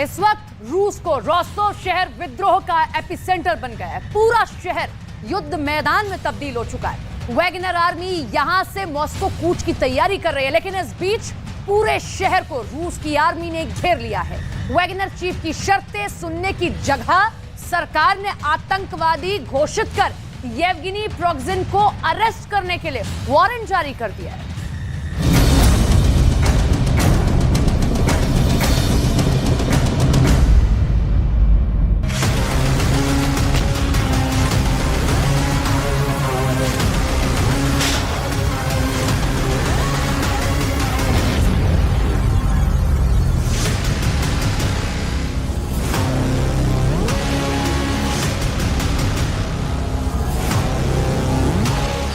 इस वक्त रूस को रोस्तोव शहर विद्रोह का एपिसेंटर बन गया है। पूरा शहर युद्ध मैदान में तब्दील हो चुका है। वैगनर आर्मी यहां से मॉस्को कूच की तैयारी कर रही है, लेकिन इस बीच पूरे शहर को रूस की आर्मी ने घेर लिया है। वैगनर चीफ की शर्तें सुनने की जगह सरकार ने आतंकवादी घोषित कर येवगेनी प्रिगोजिन को अरेस्ट करने के लिए वारंट जारी कर दिया है।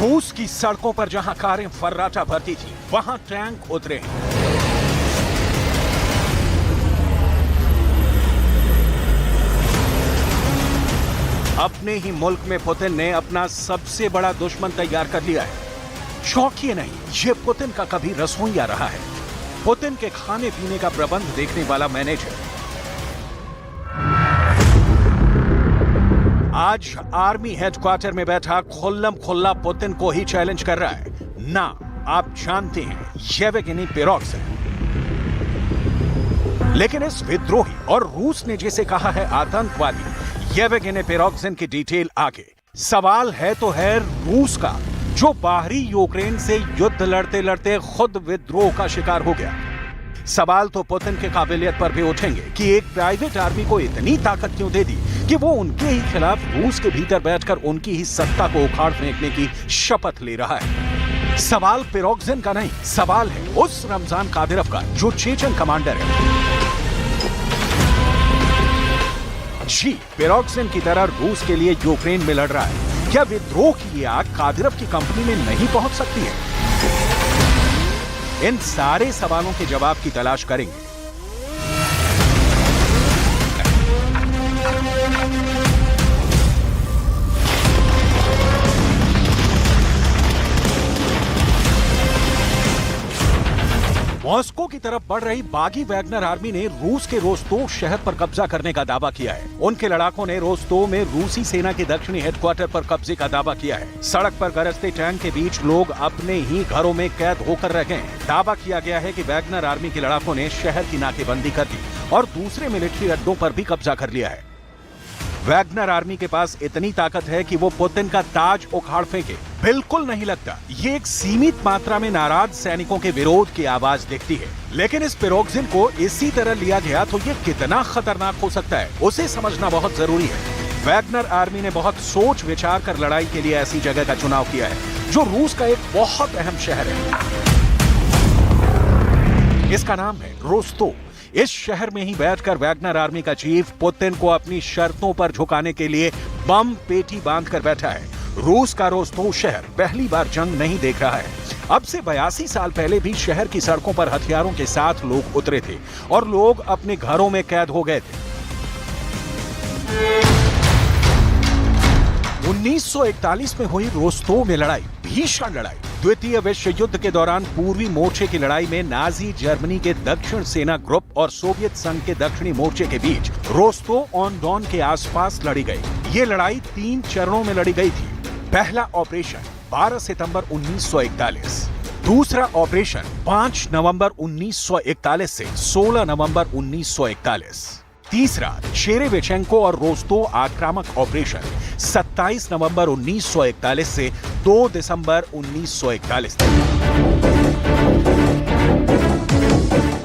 रूस की सड़कों पर जहां कारें फर्राटा भरती थी, वहां टैंक उतरे हैं। अपने ही मुल्क में पुतिन ने अपना सबसे बड़ा दुश्मन तैयार कर लिया है। शौकिए नहीं, ये पुतिन का कभी रसोइया रहा है, पुतिन के खाने पीने का प्रबंध देखने वाला मैनेजर। आज आर्मी हेडक्वार्टर में बैठा खुल्लम खुल्ला पुतिन को ही चैलेंज कर रहा है। ना, आप जानते हैं येवगेनी प्रिगोजिन। लेकिन इस विद्रोही और रूस ने जिसे कहा है आतंकवादी येवगेनी प्रिगोजिन की डिटेल आगे। सवाल है तो है रूस का, जो बाहरी यूक्रेन से युद्ध लड़ते लड़ते खुद विद्रोह का शिकार हो गया। सवाल तो पुतिन के काबिलियत पर भी उठेंगे कि एक प्राइवेट आर्मी को इतनी ताकत क्यों दे दी कि वो उनके ही खिलाफ रूस के भीतर बैठकर उनकी ही सत्ता को उखाड़ फेंकने की शपथ ले रहा है। सवाल प्रिगोजिन का नहीं, सवाल है उस रमजान कादिरोव का जो चेचन कमांडर है। जी, प्रिगोजिन की तरह रूस के लिए यूक्रेन में लड़ रहा है। क्या विद्रोह की ये आग कादिरोव की कंपनी में नहीं पहुंच सकती है? इन सारे सवालों के जवाब की तलाश करेंगे। मॉस्को की तरफ बढ़ रही बागी वैगनर आर्मी ने रूस के रोस्तोव शहर पर कब्जा करने का दावा किया है। उनके लड़ाकों ने रोस्तोव में रूसी सेना के दक्षिणी हेडक्वार्टर पर कब्जे का दावा किया है। सड़क पर गरजते टैंक के बीच लोग अपने ही घरों में कैद होकर रह गए हैं। दावा किया गया है कि वैगनर आर्मी के लड़ाकों ने शहर की नाकेबंदी कर दी और दूसरे मिलिट्री अड्डों पर भी कब्जा कर लिया है। वैगनर आर्मी के पास इतनी ताकत है कि वो पुतिन का ताज उखाड़ फेंके। बिल्कुल नहीं लगता ये एक सीमित मात्रा में नाराज सैनिकों के विरोध की आवाज दिखती है। लेकिन इस प्रिगोजिन को इसी तरह लिया गया तो ये कितना खतरनाक हो सकता है, उसे समझना बहुत जरूरी है। वैगनर आर्मी ने बहुत सोच विचार कर लड़ाई के लिए ऐसी जगह का चुनाव किया है जो रूस का एक बहुत अहम शहर है। इसका नाम है रोस्तोव। इस शहर में ही बैठकर वैगनर आर्मी का चीफ पुतिन को अपनी शर्तों पर झुकाने के लिए बम पेटी बांधकर बैठा है। रूस का रोस्तोव शहर पहली बार जंग नहीं देख रहा है। अब से 82 साल पहले भी शहर की सड़कों पर हथियारों के साथ लोग उतरे थे और लोग अपने घरों में कैद हो गए थे। 1941 में हुई रोस्तोव में लड़ाई भीषण लड़ाई। द्वितीय विश्व युद्ध के दौरान पूर्वी मोर्चे की लड़ाई में नाजी जर्मनी के दक्षिण सेना ग्रुप और सोवियत संघ के दक्षिणी मोर्चे के बीच रोस्तोव ऑन डॉन के आसपास लड़ी गई। ये लड़ाई 3 चरणों में लड़ी गई थी। पहला ऑपरेशन 12 सितंबर 1941, दूसरा ऑपरेशन 5 नवंबर 1941 से 16 नवंबर 1941, तीसरा चेरेवेचेंको और रोस्तोव आक्रामक ऑपरेशन 27 नवंबर 1941 से 2 दिसंबर 1941 तक।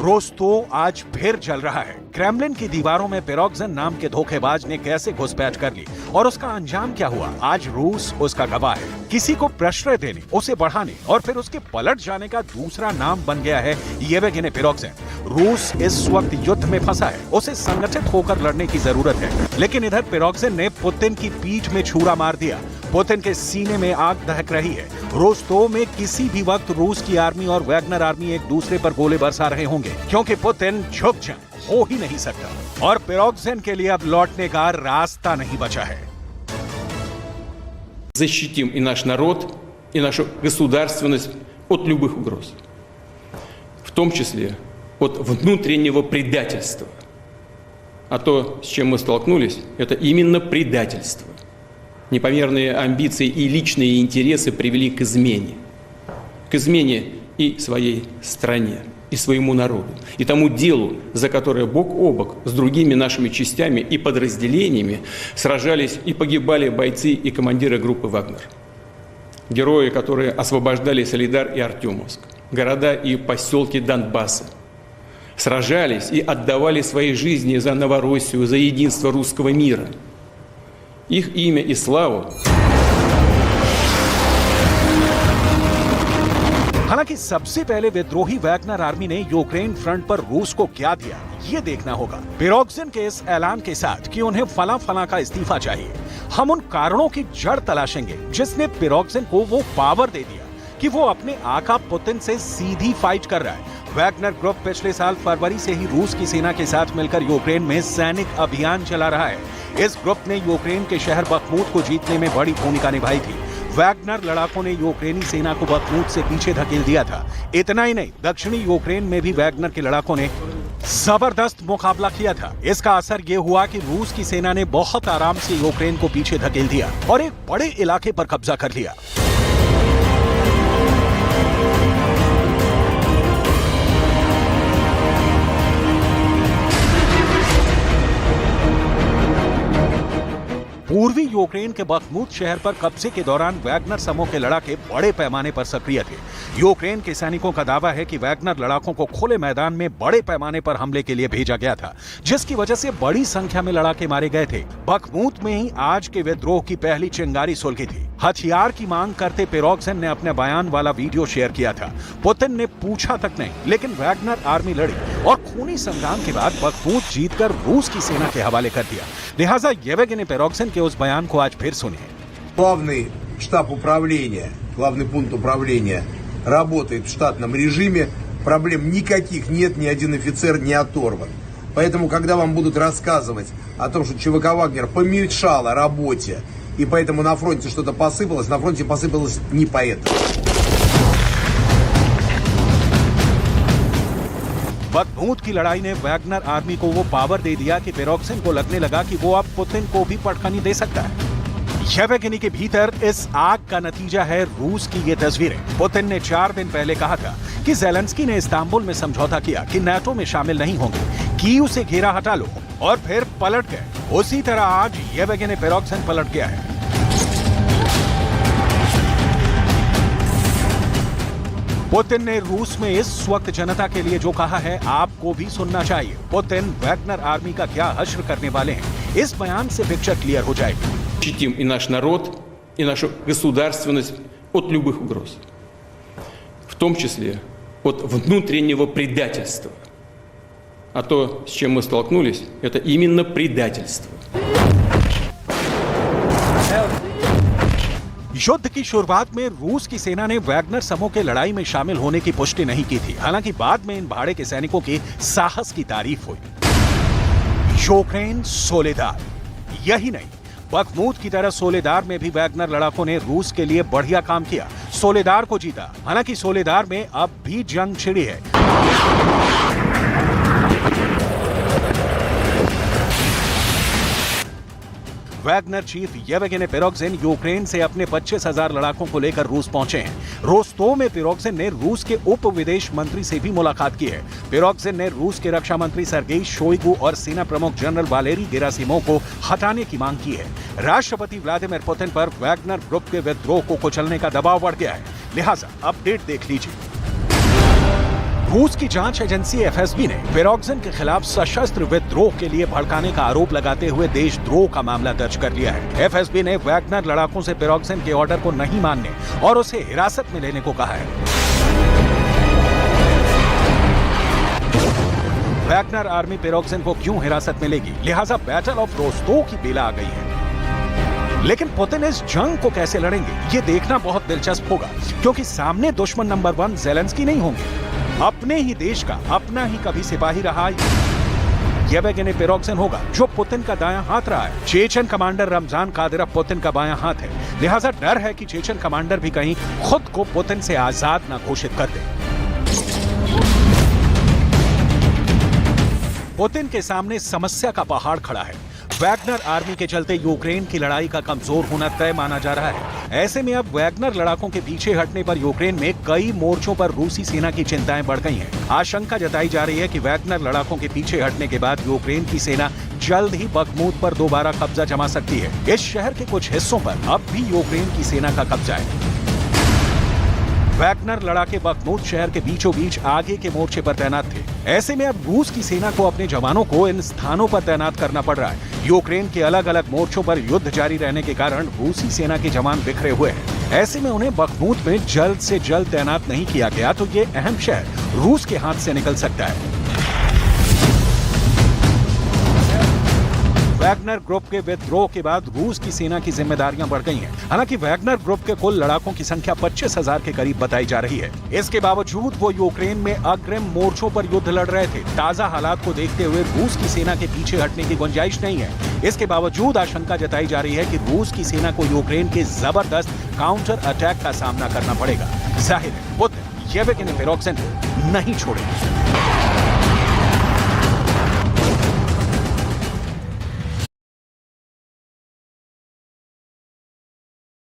रोस्तोव आज फिर जल रहा है। क्रेमलिन की दीवारों में प्रिगोजिन नाम के धोखेबाज ने कैसे घुसपैठ कर ली और उसका अंजाम क्या हुआ, आज रूस उसका गवाह है। किसी को प्रश्रय देने, उसे बढ़ाने और फिर उसके पलट जाने का दूसरा नाम बन गया है येवगेनी प्रिगोजिन। रूस इस वक्त युद्ध में फंसा है, उसे संगठित होकर लड़ने की जरूरत है। लेकिन इधर प्रिगोजिन ने पुतिन की पीठ में छुरा मार दिया। पुतिन के सीने में आग दहक रही है। रोस्तोव में किसी भी वक्त रूस की आर्मी और वैगनर आर्मी एक दूसरे पर गोले बरसा रहे होंगे, क्योंकि पुतिन झुक जाए हो ही नहीं सकता और प्रिगोजिन के लिए अब लौटने का रास्ता नहीं बचा है। Защитим и наш народ, и нашу государственность от любых угроз, в том числе от внутреннего предательства А то, с чем мы столкнулись, это именно предательство. Непомерные амбиции и личные интересы привели к измене. К измене и своей стране, и своему народу, и тому делу, за которое бок о бок с другими нашими частями и подразделениями сражались и погибали бойцы и командиры группы «Вагнер». Герои, которые освобождали Солидар и Артемовск, города и поселки Донбасса, сражались и отдавали свои жизни за Новороссию, за единство русского мира. Их имя и славу हालांकि सबसे पहले विद्रोही वैगनर आर्मी ने यूक्रेन फ्रंट पर रूस को क्या दिया ये देखना होगा। पिरोग्जिन के इस ऐलान के साथ कि उन्हें फला फला का इस्तीफा चाहिए, हम उन कारणों की जड़ तलाशेंगे जिसने पिरोग्जिन को वो पावर दे दिया कि वो अपने आका पुतिन से सीधी फाइट कर रहा है। वैगनर ग्रुप पिछले साल फरवरी से ही रूस की सेना के साथ मिलकर यूक्रेन में सैनिक अभियान चला रहा है। इस ग्रुप ने यूक्रेन के शहर बखमूत को जीतने में बड़ी भूमिका निभाई थी। वैगनर लड़ाकों ने यूक्रेनी सेना को बखमूत से पीछे धकेल दिया था। इतना ही नहीं, दक्षिणी यूक्रेन में भी वैगनर के लड़ाकों ने जबरदस्त मुकाबला किया था। इसका असर यह हुआ कि रूस की सेना ने बहुत आराम से यूक्रेन को पीछे धकेल दिया और एक बड़े इलाके पर कब्जा कर लिया। पूर्वी यूक्रेन के बखमूत शहर पर कब्जे के दौरान वैगनर समूह के लड़ाके बड़े पैमाने पर सक्रिय थे। यूक्रेन के सैनिकों का दावा है कि वैगनर लड़ाकों को खुले मैदान में बड़े पैमाने पर हमले के लिए भेजा गया था, जिसकी वजह से बड़ी संख्या में लड़ाके मारे गए थे। बखमूत में ही आज के विद्रोह की पहली चिंगारी सुलगी थी। हथियार की मांग करते पिरोग्जिन ने अपने बयान वाला वीडियो शेयर किया था। पुतिन ने पूछा तक नहीं, लेकिन वैगनर आर्मी लड़ी और खूनी संग्राम के बाद बखमूत जीतकर रूस की सेना के हवाले कर दिया। लिहाजा येवगेनी पिरोग्जिन के उस बयान को आज फिर सुनिए। Главный штаб управления, главный пункт управления работает в штатном режиме. Проблем никаких нет, ни один офицер не оторван. Поэтому, когда вам будут рассказывать о том, что ЧВК «Вагнер» помешало работе, и поэтому на фронте что-то посыпалось, на фронте посыпалось не поэтому. बखमूत की लड़ाई ने वैगनर आर्मी को वो पावर दे दिया कि पिरोग्जिन को लगने लगा कि वो अब पुतिन को भी पटखनी दे सकता है। येवगेनी के भीतर इस आग का नतीजा है रूस की ये तस्वीरें। पुतिन ने 4 दिन पहले कहा था कि ज़ेलेंस्की ने इस्तांबुल में समझौता किया कि नाटो में शामिल नहीं होंगे, कीव से घेरा हटा लो, और फिर पलट गए। उसी तरह आज येवगेनी पिरोग्जिन पलट गया है। पुतिन ने रूस में इस वक्त जनता के लिए जो कहा है आपको भी सुनना चाहिए। पुतिन वैगनर आर्मी का क्या हश्र करने वाले हैं, इस बयान से पिक्चर क्लियर हो जाएगी। защитим и наш народ, и нашу государственность от любых угроз, в том числе от внутреннего предательства. А то, с чем мы столкнулись, это именно предательство. युद्ध की शुरुआत में रूस की सेना ने वैगनर समूह के लड़ाई में शामिल होने की पुष्टि नहीं की थी। हालांकि बाद में इन भाड़े के सैनिकों के साहस की तारीफ हुई। यूक्रेन सोलेदार, यही नहीं, बखमूत की तरह सोलेदार में भी वैगनर लड़ाकों ने रूस के लिए बढ़िया काम किया, सोलेदार को जीता। हालांकि सोलेदार में अब भी जंग छिड़ी है। वैगनर चीफ येवगेनी पिरोग्जिन यूक्रेन से अपने 25,000 लड़ाकों को लेकर रूस पहुंचे हैं। रोस्तोव में पिरोग्जिन ने रूस के उप विदेश मंत्री से भी मुलाकात की है। पिरोग्जिन ने रूस के रक्षा मंत्री सर्गेई शोइगु और सेना प्रमुख जनरल वालेरी गेरासिमोव को हटाने की मांग की है। राष्ट्रपति व्लादिमीर पुतिन पर वैगनर ग्रुप के विद्रोह को कुचलने का दबाव बढ़ गया है। लिहाजा अपडेट देख लीजिए। रूस की जांच एजेंसी एफएसबी ने पिरोग्जिन के खिलाफ सशस्त्र विद्रोह के लिए भड़काने का आरोप लगाते हुए देशद्रोह का मामला दर्ज कर लिया है। एफएसबी ने वैगनर लड़ाकों से पिरोग्जिन के ऑर्डर को नहीं मानने और उसे हिरासत में लेने को कहा है। वैगनर आर्मी पिरोग्जिन को क्यों हिरासत में लेगी, लिहाजा बैटल ऑफ रोस्तोव की बेला आ गई है। लेकिन पुतिन इस जंग को कैसे लड़ेंगे, ये देखना बहुत दिलचस्प होगा, क्योंकि सामने दुश्मन नंबर 1 ज़ेलेंस्की नहीं होंगे। अपने ही देश का अपना ही कभी सिपाही रहा येवगेनी पिरोग्जिन होगा, जो पुतिन का दायां हाथ रहा है। Chechen commander Ramzan Kadyrov Putin का बायां हाथ है। लिहाजा डर है कि चेचन कमांडर भी कहीं खुद को पुतिन से आजाद न घोषित कर दे। पुतिन के सामने समस्या का पहाड़ खड़ा है। वैगनर आर्मी के चलते यूक्रेन की लड़ाई का कमजोर होना तय माना जा रहा है। ऐसे में अब वैगनर लड़ाकों के पीछे हटने पर यूक्रेन में कई मोर्चों पर रूसी सेना की चिंताएं बढ़ गई हैं। आशंका जताई जा रही है कि वैगनर लड़ाकों के पीछे हटने के बाद यूक्रेन की सेना जल्द ही बखमूत पर दोबारा कब्जा जमा सकती है। इस शहर के कुछ हिस्सों पर अब भी यूक्रेन की सेना का कब्जा है। वैगनर लड़ाके बखमूत शहर के बीचों बीच आगे के मोर्चे पर तैनात थे। ऐसे में अब रूस की सेना को अपने जवानों को इन स्थानों पर तैनात करना पड़ रहा है। यूक्रेन के अलग अलग मोर्चों पर युद्ध जारी रहने के कारण रूसी सेना के जवान बिखरे हुए हैं। ऐसे में उन्हें बखमूत में जल्द से जल्द तैनात नहीं किया गया तो ये अहम शहर रूस के हाथ से निकल सकता है। वैगनर ग्रुप के विद्रोह के बाद रूस की सेना की जिम्मेदारियां बढ़ गई हैं। हालांकि वैगनर ग्रुप के कुल लड़ाकों की संख्या 25,000 के करीब बताई जा रही है। इसके बावजूद वो यूक्रेन में अग्रिम मोर्चों पर युद्ध लड़ रहे थे। ताजा हालात को देखते हुए रूस की सेना के पीछे हटने की गुंजाइश नहीं है। इसके बावजूद आशंका जताई जा रही है कि रूस की सेना को यूक्रेन के जबरदस्त काउंटर अटैक का सामना करना पड़ेगा। जाहिर है पुतिन येवगेनी पिरोक्सिन नहीं छोड़ेंगे।